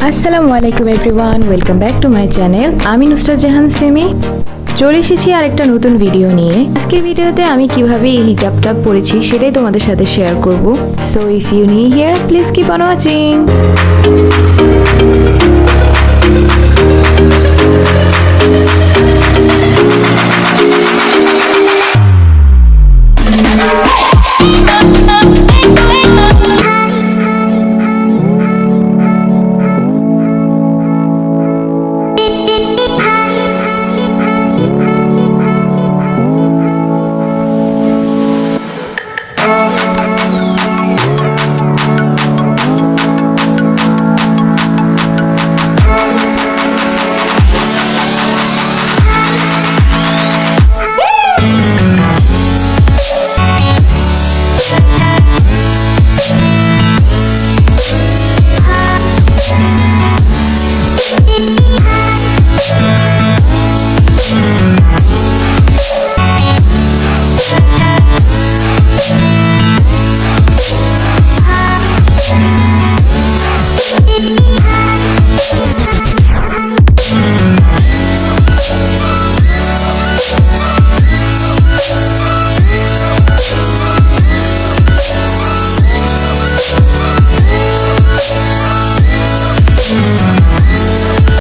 আসসালামু আলাইকুম everyone, welcome back to my channel. আমি নুসরাত জাহান সেমে চলে এসেছি আরেকটা নতুন ভিডিও নিয়ে। আজকের ভিডিওতে আমি কিভাবে এই হিজাবটা পরেছি সেটাই তোমাদের সাথে শেয়ার করব। So if you new here please keep on watching.